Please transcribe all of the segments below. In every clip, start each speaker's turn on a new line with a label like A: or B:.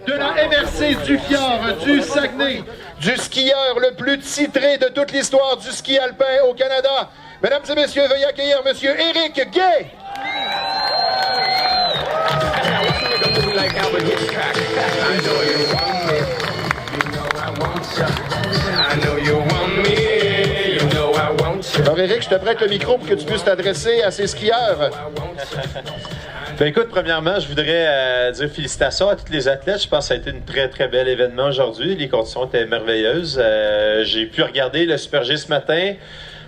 A: de la MRC du Fjord du Saguenay, du skieur le plus titré de toute l'histoire du ski alpin au Canada. Mesdames et messieurs, veuillez accueillir Monsieur Éric Gay. Alors Éric, je te prête le micro pour que tu puisses t'adresser à ces skieurs.
B: Ben écoute, premièrement, je voudrais dire félicitations à tous les athlètes. Je pense que ça a été un très, très bel événement aujourd'hui. Les conditions étaient merveilleuses. J'ai pu regarder le Super G ce matin.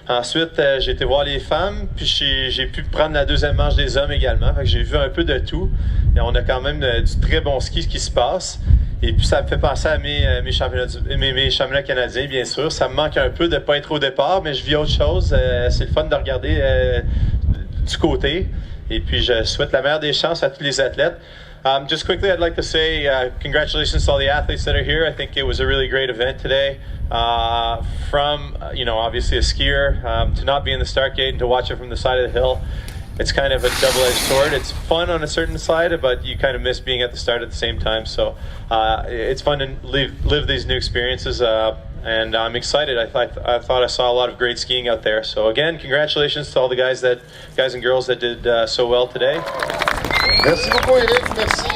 B: Ensuite, j'ai été voir les femmes, puis j'ai pu prendre la deuxième manche des hommes également. Fait que j'ai vu un peu de tout. Et on a quand même du très bon ski qui se passe. Et puis, ça me fait penser à mes championnats canadiens, bien sûr. Ça me manque un peu de ne pas être au départ, mais je vis autre chose. C'est le fun de regarder du côté. Et puis, je souhaite la meilleure des chances à tous les athlètes. Just quickly, I'd like to say congratulations to all the athletes that are here. I think it was a really great event today. From, obviously a skier, to not be in the start gate and to watch it from the side of the hill. It's kind of a double-edged sword. It's fun on a certain side, but you kind of miss being at the start at the same time. So it's fun to live these new experiences, and I'm excited. I thought I saw a lot of great skiing out there. So again, congratulations to all the guys and girls that did so well today.
A: Merci beaucoup, Éric. Merci.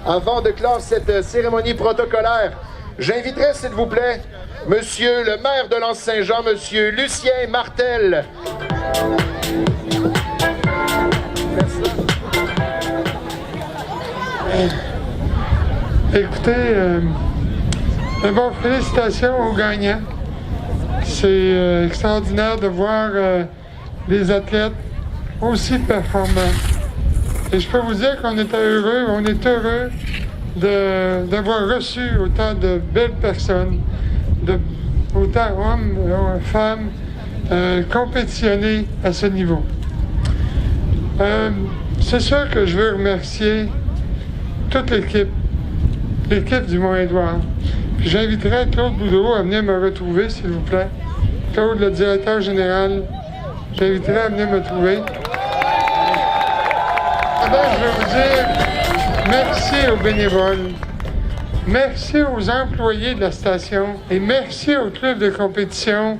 A: Avant de clore cette cérémonie protocolaire, j'inviterai, s'il vous plaît, Monsieur le maire de L'Anse-Saint-Jean, Monsieur Lucien Martel. Merci.
C: Écoutez, d'abord, félicitations aux gagnants. C'est extraordinaire de voir des athlètes aussi performants. Et je peux vous dire qu'on était heureux, on est heureux d'avoir reçu autant de belles personnes, autant hommes, femmes, compétitionner à ce niveau. C'est sûr que je veux remercier toute l'équipe du Mont-Édouard. Puis j'inviterai Claude Boudreau à venir me retrouver, s'il vous plaît. Claude, le directeur général, j'inviterai à venir me trouver. D'abord, je veux vous dire merci aux bénévoles, merci aux employés de la station et merci au club de compétition.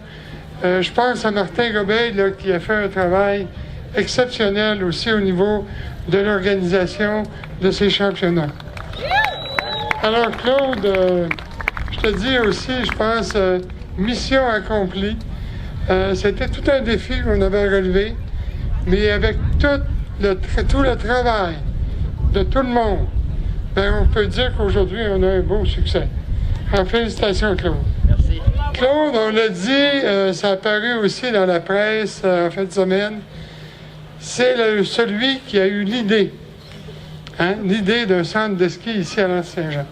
C: Je pense à Martin Gobeil là, qui a fait un travail exceptionnel aussi au niveau de l'organisation de ces championnats. Alors Claude, je te dis aussi, je pense, mission accomplie. C'était tout un défi qu'on avait relevé, mais avec tout le travail de tout le monde, ben, on peut dire qu'aujourd'hui, on a un beau succès. Alors, félicitations, Claude.
D: Merci.
C: Claude, on l'a dit, ça a paru aussi dans la presse en fin de semaine, c'est celui qui a eu l'idée, l'idée d'un centre de ski ici à L'Anse-Saint-Jean.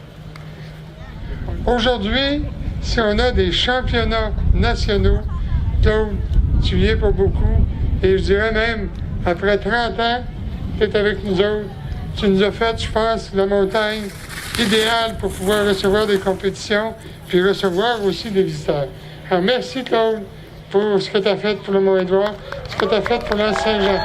C: Aujourd'hui, si on a des championnats nationaux, Claude, tu y es pour beaucoup, et je dirais même, après 30 ans, tu es avec nous autres. Tu nous as fait, je pense, la montagne idéale pour pouvoir recevoir des compétitions, puis recevoir aussi des visiteurs. Alors, merci, Claude, pour ce que tu as fait pour le Mont-Édouard, ce que tu as fait pour l'Anse-Saint-Jean.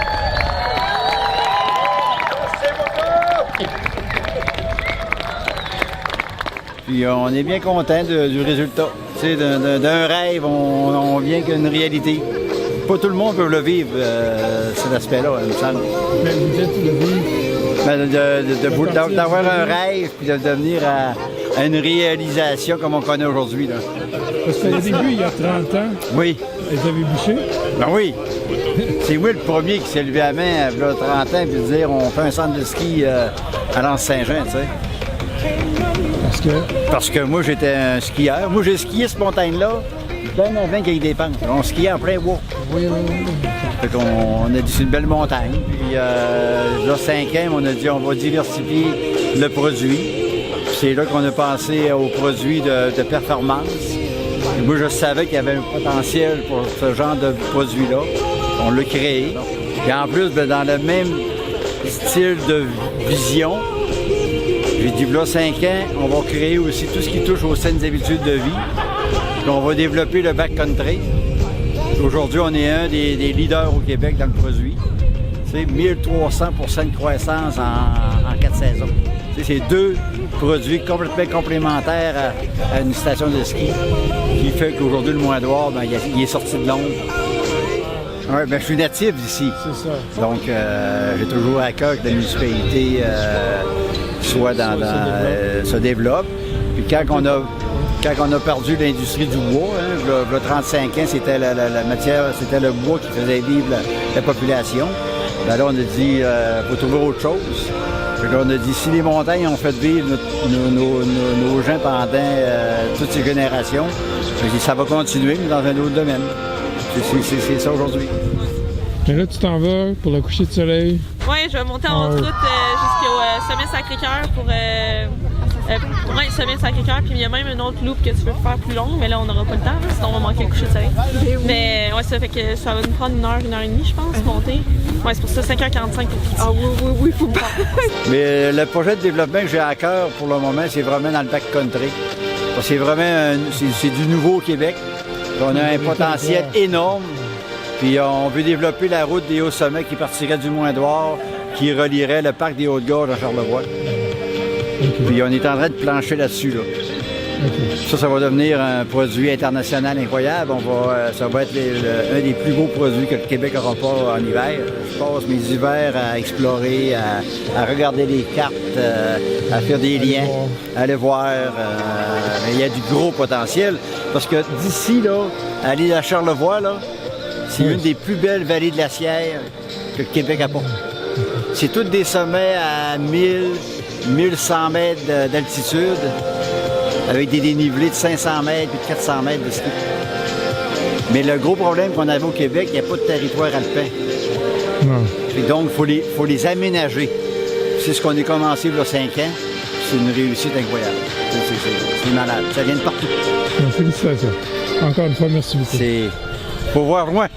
D: Puis on est bien content du résultat. Tu sais, d'un rêve, on vient qu'une réalité. Pas tout le monde peut le vivre, cet aspect-là, il me semble.
E: Mais vous dites le vivre?
D: D'avoir un rêve, puis de devenir à une réalisation comme on connaît aujourd'hui. Là.
E: Parce qu'au début, il y a 30 ans,
D: oui.
E: vous avez bûché?
D: Ben oui. C'est moi le premier qui s'est levé à la main il y a 30 ans puis de dire on fait un centre de ski à L'Anse-Saint-Jean, tu sais. Parce que moi, j'étais un skieur. Moi, j'ai skié cette montagne-là bien avant qu'il y ait des pentes. On skiait en plein bois.
E: Oui.
D: Fait qu'on a dit c'est une belle montagne. Puis là, 5 ans, on a dit on va diversifier le produit. Puis c'est là qu'on a pensé aux produits de performance. Et moi, je savais qu'il y avait un potentiel pour ce genre de produit-là. On l'a créé. Et en plus, dans le même style de vision, j'ai dit, là, 5 ans, on va créer aussi tout ce qui touche aux saines habitudes de vie. Puis on va développer le backcountry. Aujourd'hui, on est un des leaders au Québec dans le produit. C'est 1300% de croissance en 4 saisons. C'est 2 produits complètement complémentaires à une station de ski qui fait qu'aujourd'hui, le Moindre d'Or, ben, il est sorti de l'ombre. Ouais, ben, je suis natif d'ici.
F: C'est ça.
D: Donc, j'ai toujours à cœur que la municipalité se développe. Puis quand on a perdu l'industrie du bois, il y a 35 ans, c'était la matière, c'était le bois qui faisait vivre la population. Ben là, on a dit, il faut trouver autre chose. Puis là, on a dit, si les montagnes ont fait vivre nos gens pendant toutes ces générations, j'ai dit, ça va continuer, mais dans un autre domaine. C'est ça aujourd'hui.
F: Mais là, tu t'en vas pour le coucher de soleil.
G: Oui, je vais monter en haute route jusqu'au sommet Sacré-Cœur pour le sommet Sacré-Cœur. Puis il y a même une autre loop que tu peux faire plus longue, mais là, on n'aura pas le temps, là, sinon on va manquer le coucher de soleil. Mais ouais, ça fait que ça va nous prendre 1h et demie, je pense, monter. Ouais, c'est pour ça, 5h45 pour Piti. Ah oui, faut me prendre.
D: Mais le projet de développement que j'ai à cœur pour le moment, c'est vraiment dans le backcountry. C'est vraiment c'est du nouveau Québec. On a un potentiel énorme. Puis on veut développer la route des Hauts-Sommets qui partirait du Moindre, qui relierait le parc des Hautes-Gorges à Charlevoix. Puis on est en train de plancher là-dessus. Là. Ça va devenir un produit international incroyable. Ça va être un des plus beaux produits que le Québec n'aura pas en hiver. Je passe mes hivers à explorer, à regarder les cartes, à faire des liens, à aller voir. Il y a du gros potentiel. Parce que d'ici, là, aller à Charlevoix, là, c'est une des plus belles vallées glaciaires que le Québec apporte. C'est tous des sommets à 1100 mètres d'altitude, avec des dénivelés de 500 mètres et de 400 mètres de ski. Mais le gros problème qu'on avait au Québec, il n'y a pas de territoire alpin. Et donc, il faut les aménager. C'est ce qu'on a commencé il y a 5 ans. C'est une réussite incroyable. C'est malade. Ça vient de partout.
F: Félicitations. Encore une fois, merci beaucoup.
D: Faut voir loin.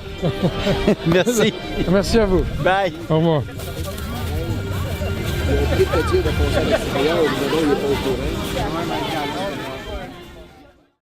D: Merci.
F: Merci à vous.
D: Bye.
F: Au revoir.
E: Il a pris de te dire de passer à l'extérieur, évidemment, il n'est pas au courant.